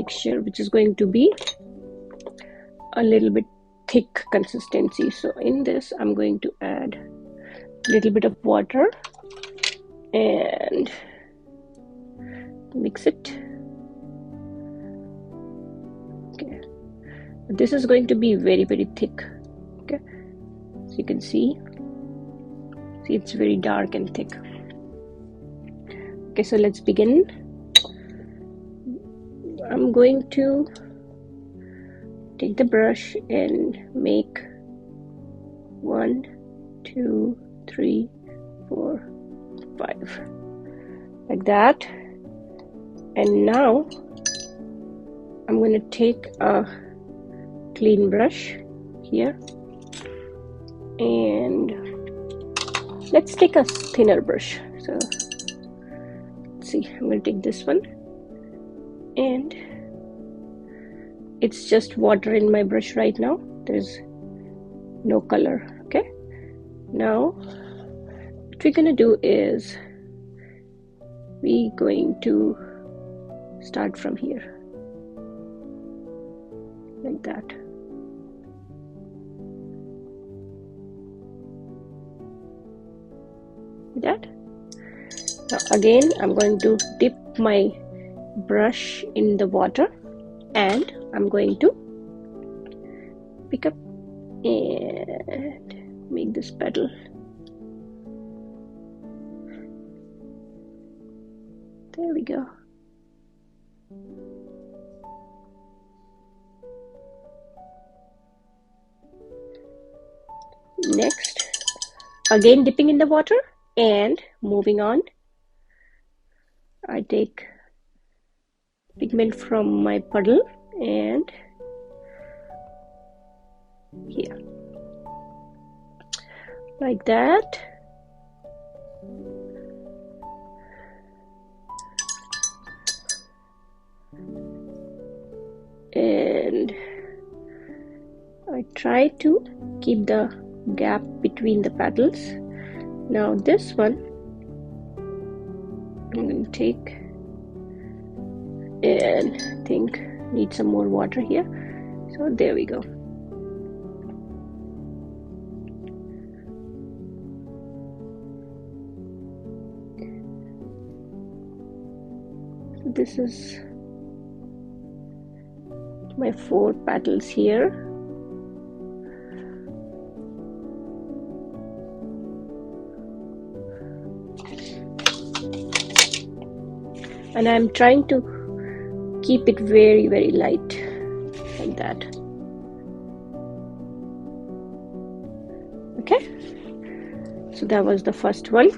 mixture, which is going to be a little bit thick consistency. So in this, I'm going to add a little bit of water and mix it. Okay, this is going to be very, very thick. Okay, so you can see it's very dark and thick. Okay, so let's begin. I'm going to take the brush and make 1, 2, 3, 4, 5 like that. And now I'm going to take a clean brush here and let's take a thinner brush. So let's see, I'm going to take this one and it's just water in my brush right now. There's no color. Okay, now what we're gonna do is we're going to start from here like that. Like that. Now again, I'm going to dip my brush in the water and I'm going to pick up and make this petal. There we go. Next, again dipping in the water and moving on, I take pigment from my puddle and here like that. And I try to keep the gap between the petals. Now this one I'm going to take and I think need some more water here. So there we go. So this is my 4 petals here. And I'm trying to keep it very, very light like that. Okay, so that was the first one.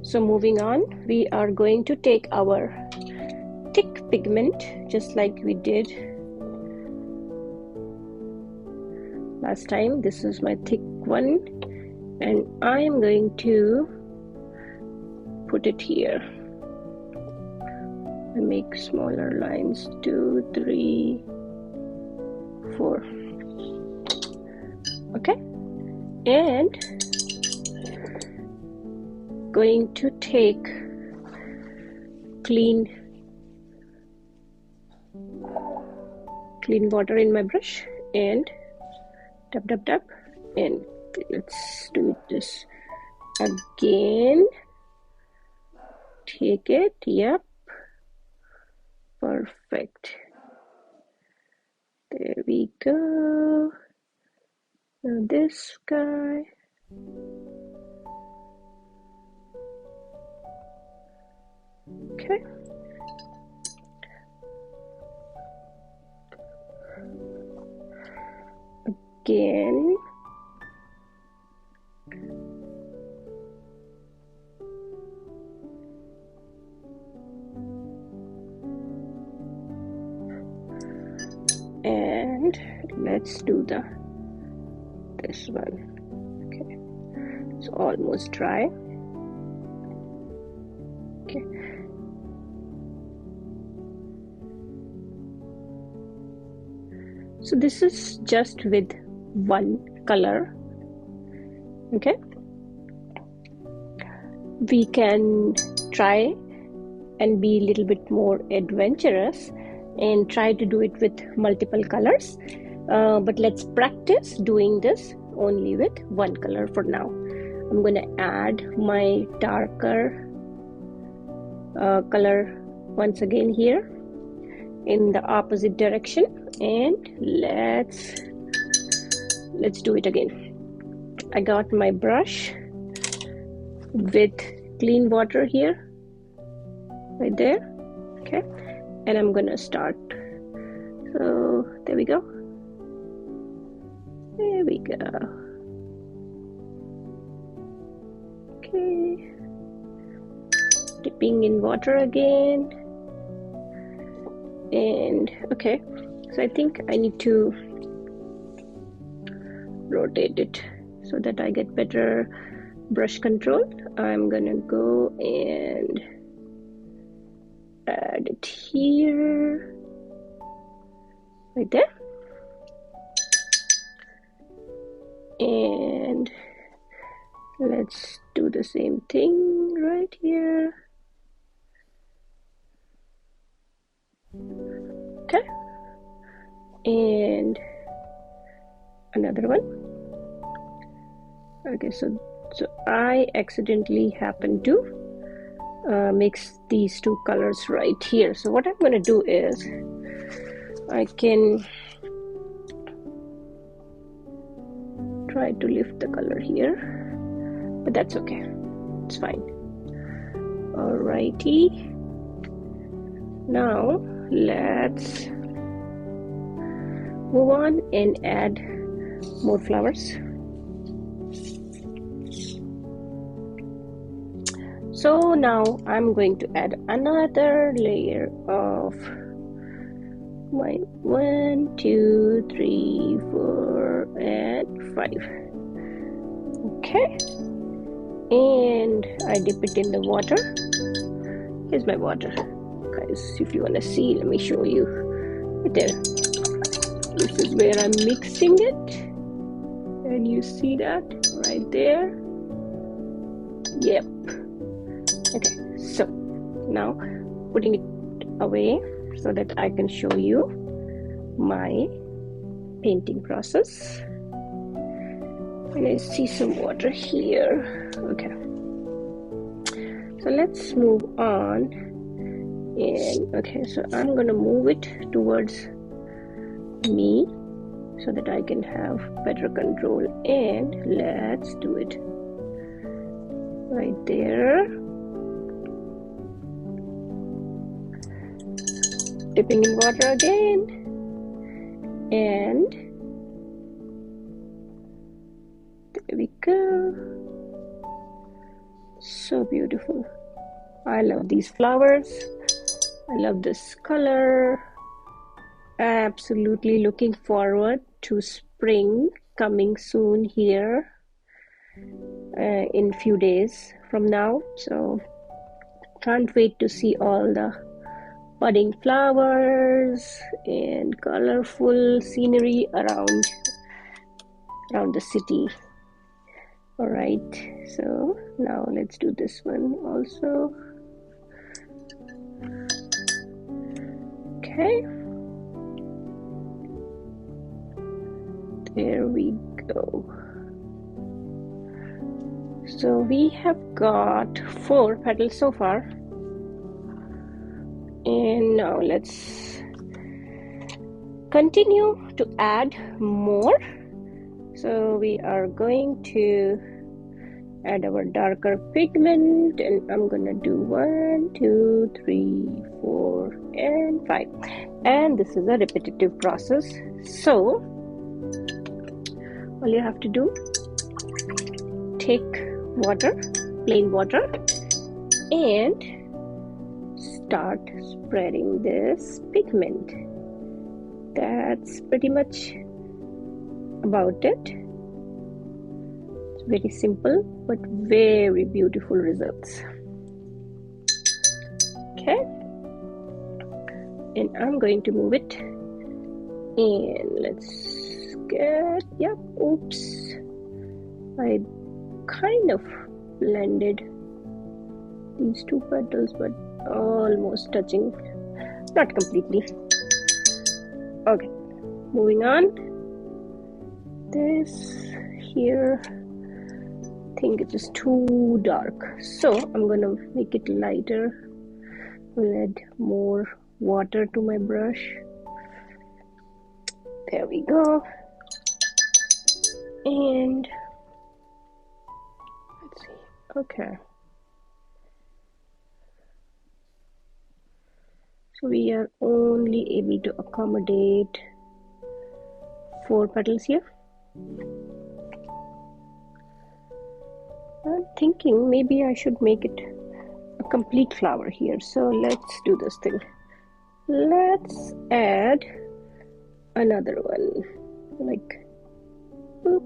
So moving on, we are going to take our thick pigment just like we did last time. This is my thick one and I am going to put it here and make smaller lines. 2, 3, 4. Okay, and going to take clean water in my brush and tap and let's do this again. Take it. Yep, perfect. There we go. Now this guy. Okay. Again. And let's do this one. Okay, it's almost dry. Okay, so this is just with one color. Okay, we can try and be a little bit more adventurous and try to do it with multiple colors. But let's practice doing this only with one color for now. I'm going to add my darker color once again here in the opposite direction, and let's do it again. I got my brush with clean water here, right there. Okay, and I'm gonna start. So there we go. There we go. Okay, dipping in water again. And okay, so I think I need to rotate it so that I get better brush control. I'm gonna go and add it here, right there. And let's do the same thing right here. Okay, and another one. Okay, so I accidentally happened to mix these two colors right here. So what I'm going to do is I can try to lift the color here, but that's okay, it's fine. Alrighty, now let's move on and add more flowers. So now I'm going to add another layer of my 1, 2, 3, 4, and 5. Okay, and I dip it in the water. Here's my water, guys. If you want to see, let me show you. Right there. This is where I'm mixing it, and you see that right there. Yep. Okay, so now putting it away so that I can show you my painting process. And I see some water here. Okay, so let's move on. And okay, so I'm gonna move it towards me so that I can have better control, and let's do it right there. Dipping in water again, and there we go. So beautiful. I love these flowers. I love this color. Absolutely looking forward to spring coming soon here in few days from now. So can't wait to see all the budding flowers and colorful scenery around the city. All right, so now let's do this one also. Okay, there we go. So we have got 4 petals so far. And now let's continue to add more. So we are going to add our darker pigment, and I'm gonna do 1, 2, 3, 4, and 5. And this is a repetitive process. So all you have to do, take water, plain water, and start spreading this pigment. That's pretty much about it. It's very simple but very beautiful results. Okay, and I'm going to move it, and let's get, yep, oops, I kind of blended these two petals, but almost touching, not completely. Okay, moving on. This here, I think it is too dark, so I'm gonna make it lighter. I'll add more water to my brush. There we go. And let's see. Okay. So we are only able to accommodate 4 petals here. I'm thinking maybe I should make it a complete flower here. So let's do this thing. Let's add another one, like boop,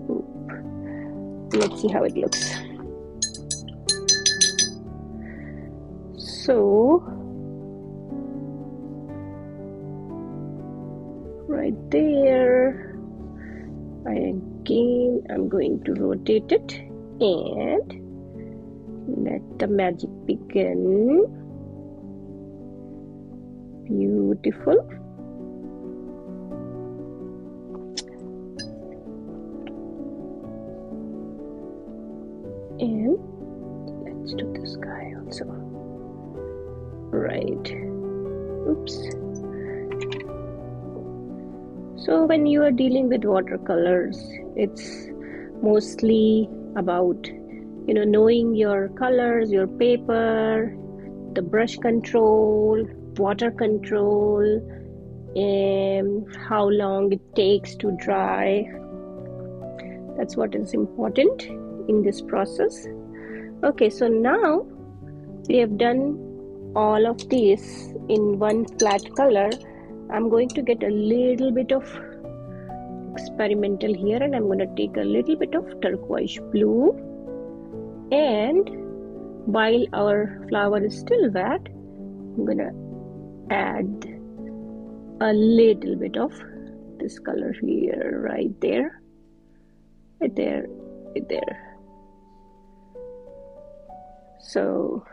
boop. Let's see how it looks. So right there, I'm going to rotate it and let the magic begin. Beautiful. And let's do this guy also. Right. Oops. So when you are dealing with watercolors, it's mostly about, knowing your colors, your paper, the brush control, water control, and how long it takes to dry. That's what is important in this process. Okay, so now we have done all of this in one flat color. I'm going to get a little bit of experimental here, and I'm going to take a little bit of turquoise blue, and while our flower is still wet, I'm going to add a little bit of this color here, right there, right there, right there. So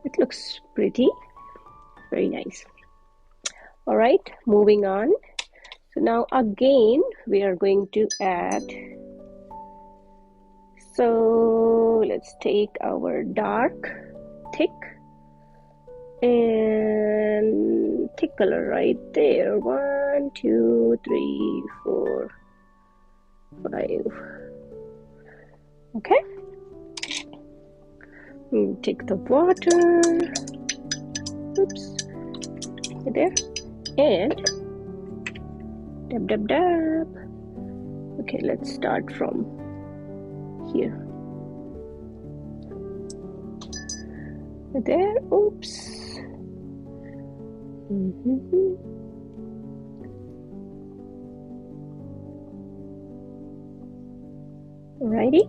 it looks pretty, very nice. All right, moving on. So now again we are going to add, so let's take our dark, thick, and thick color right there. 1, 2, 3, 4, 5. Okay. Take the water. Oops. Right there. And dab dab dab. Okay, let's start from here. Right there. Oops. Alrighty.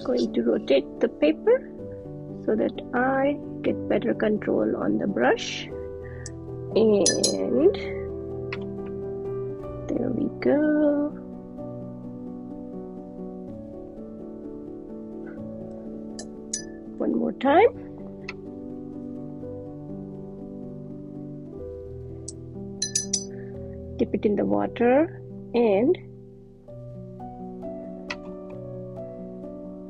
Going to rotate the paper so that I get better control on the brush, and there we go. One more time. Dip it in the water, and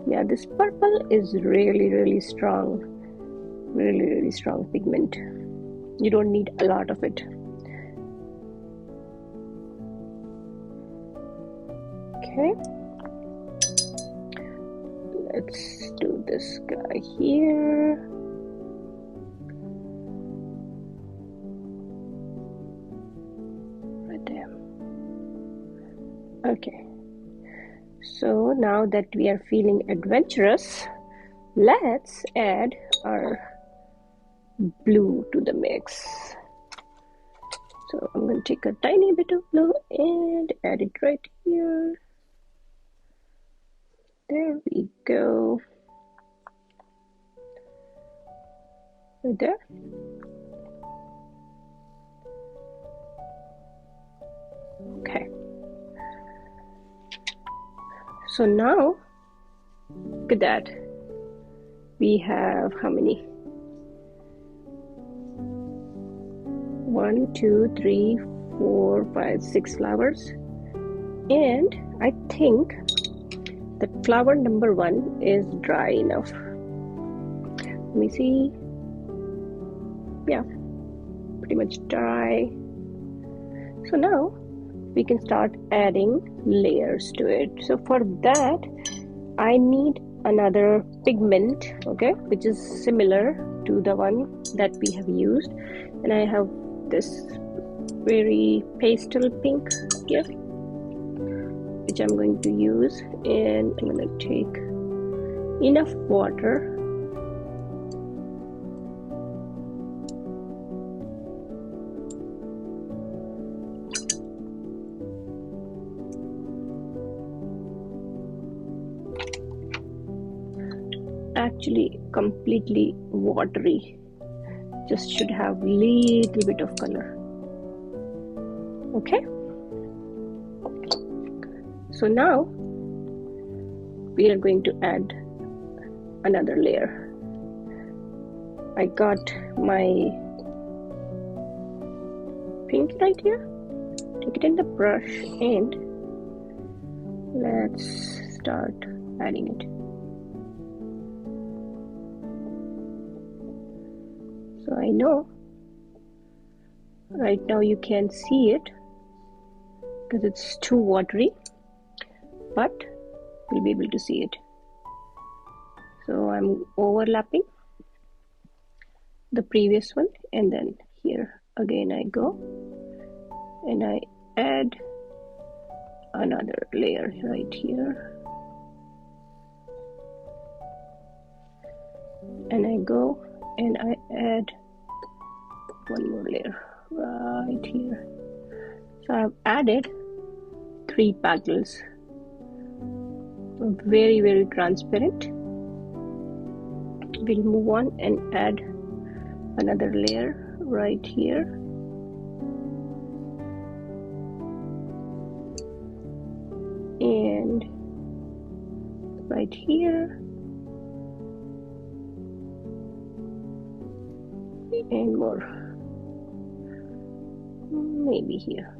yeah, this purple is really strong, really strong pigment. You don't need a lot of it. Okay, let's do this guy here. Right there. Okay. So now that we are feeling adventurous, let's add our blue to the mix. So I'm going to take a tiny bit of blue and add it right here. There we go. Right there. Okay. So now look at that. We have how many? 1, 2, 3, 4, 5, 6 flowers, and I think that flower number 1 is dry enough. Let me see. Yeah, pretty much dry. So now we can start adding layers to it. So for that I need another pigment, okay, which is similar to the one that we have used, and I have this very pastel pink here, which I'm going to use, and I'm going to take enough water. Actually completely watery, just should have little bit of color. Okay, so now we are going to add another layer. I got my pink right here. Take it in the brush and let's start adding it. So I know right now you can't see it because it's too watery, but you'll be able to see it. So I'm overlapping the previous one, and then here again I go and I add another layer right here, and I go and I add one more layer right here. So I've added 3 petals, very, very transparent. We'll move on and add another layer right here, and right here, and more, maybe here,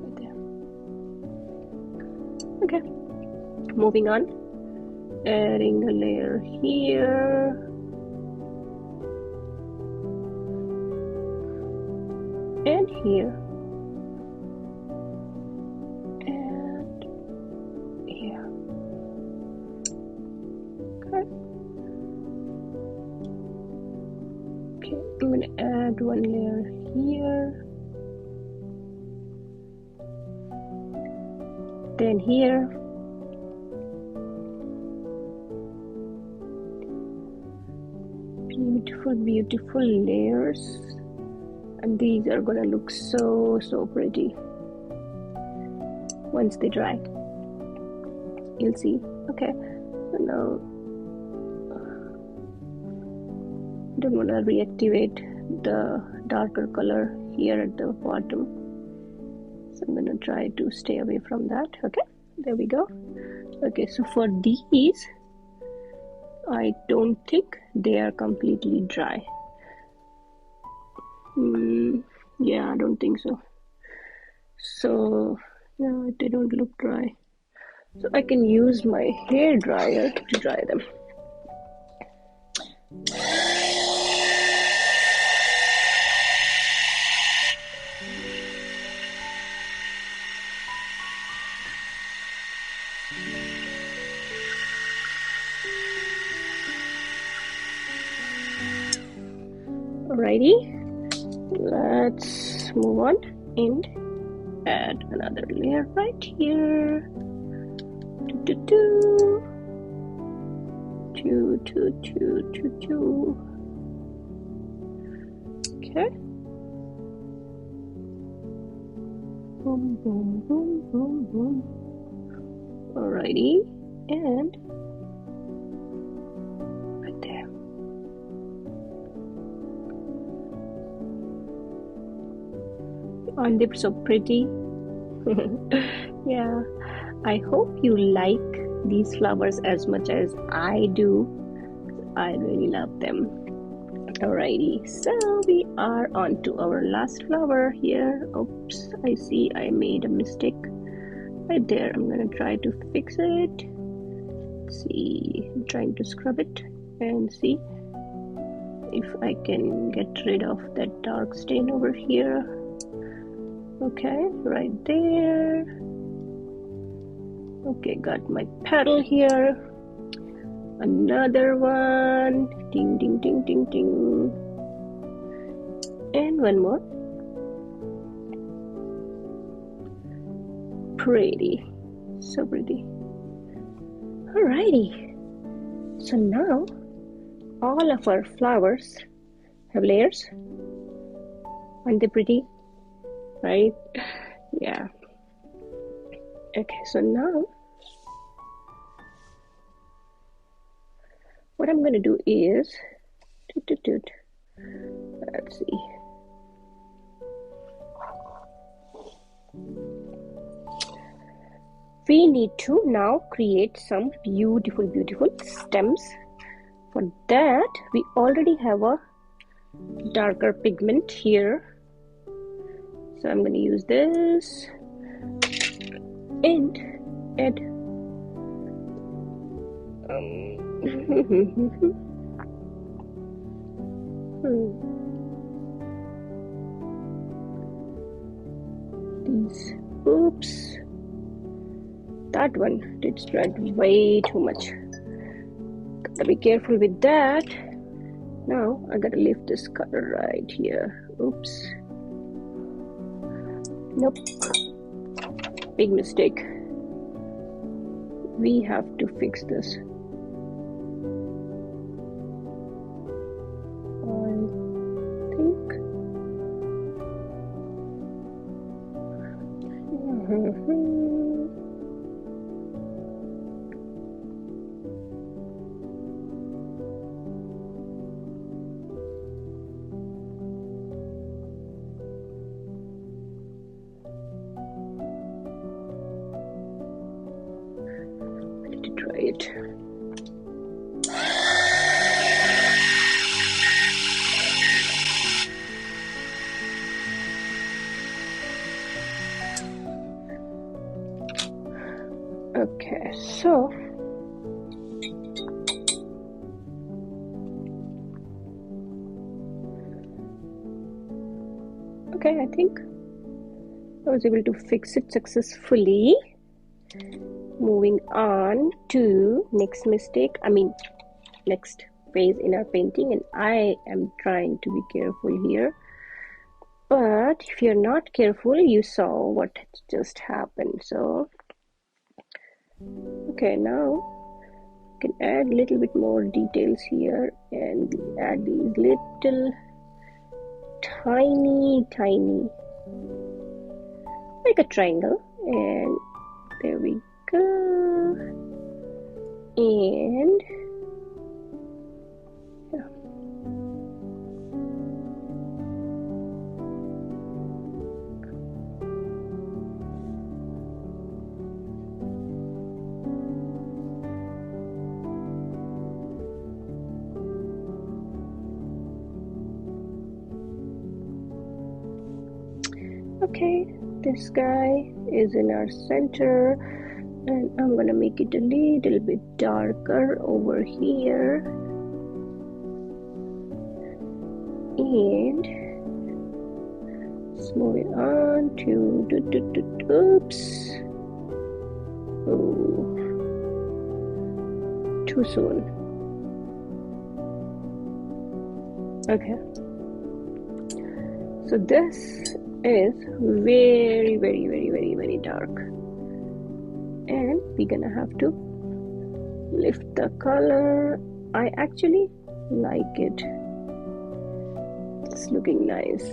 right there. Okay, moving on, adding a layer here, and here, and here. Okay. Okay, I'm going to add one layer here, then here, beautiful, beautiful layers, and these are gonna look so pretty once they dry. You'll see. Okay, so now I don't want to reactivate the darker color here at the bottom, so I'm gonna try to stay away from that. Okay, there we go. Okay, so for these I don't think they are completely dry. Yeah, I don't think so. So yeah, they don't look dry, so I can use my hair dryer to dry them. Alrighty, let's move on and add another layer right here. Okay. Boom, boom, boom, boom, boom. Alrighty, and right there. Aren't they so pretty? Yeah, I hope you like these flowers as much as I do. I really love them. Alrighty, so we are on to our last flower here. Oops, I see I made a mistake right there. I'm gonna try to fix it. See, I'm trying to scrub it and see if I can get rid of that dark stain over here. Okay, right there. Okay, got my petal here. Another one. Ding, ding, ding, ding, ding. And one more. Pretty. So pretty. Alrighty. So now all of our flowers have layers. Aren't they pretty? Right? Yeah. Okay, so now what I'm gonna do is let's see. We need to now create some beautiful stems. For that, we already have a darker pigment here. So I'm going to use this and add these. Oops. That one did spread way too much. Gotta be careful with that. Now I gotta leave this color right here. Oops. Nope. Big mistake. We have to fix this. I think. Try it. Okay, so okay, I think I was able to fix it successfully. Moving on to next phase in our painting, and I am trying to be careful here, but if you're not careful, you saw what just happened. So okay, now you can add a little bit more details here and add these little tiny like a triangle, and there we go. And yeah. Okay, this guy is in our center, and I'm gonna make it a little bit darker over here, and let's move it on to oops, oh, too soon. Okay, so this is very dark, and we're gonna have to lift the color. I actually like it. It's looking nice.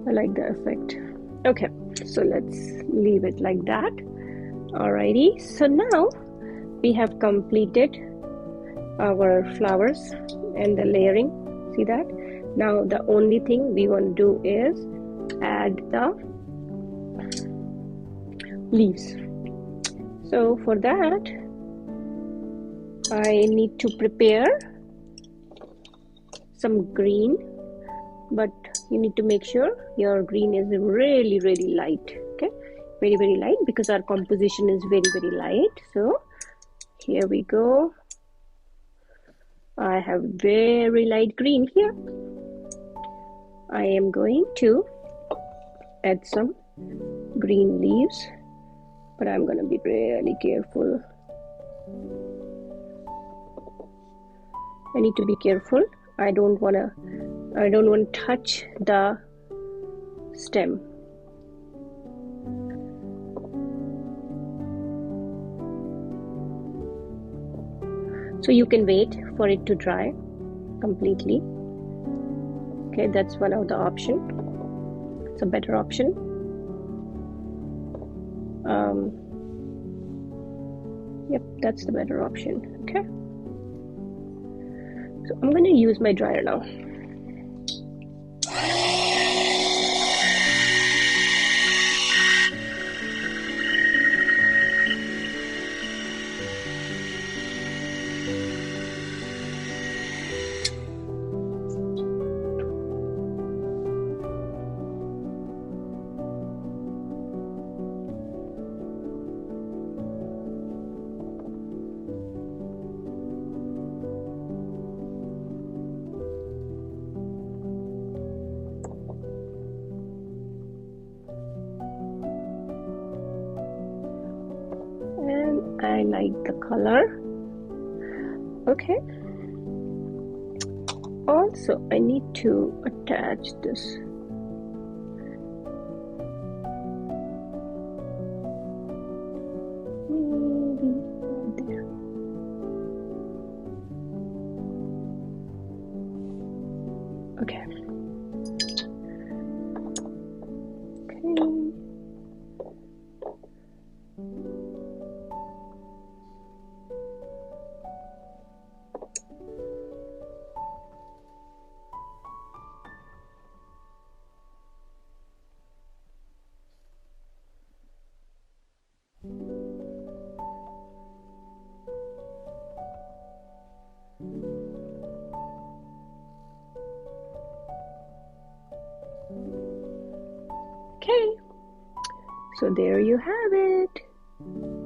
I like the effect. Okay, so let's leave it like that. Alrighty, so now we have completed our flowers and the layering. See that? Now the only thing we want to do is add the leaves. So for that, I need to prepare some green, but you need to make sure your green is really light. Okay, very light, because our composition is very light. So here we go. I have very light green here. I am going to add some green leaves, but I'm going to be really careful. I need to be careful. I don't want to touch the stem. So you can wait for it to dry completely. Okay, that's one of the option. It's a better option. Yep, that's the better option. Okay. So I'm going to use my dryer now. And I like the color. Okay. Also, I need to attach this. Maybe right there. Okay. Okay, so there you have it.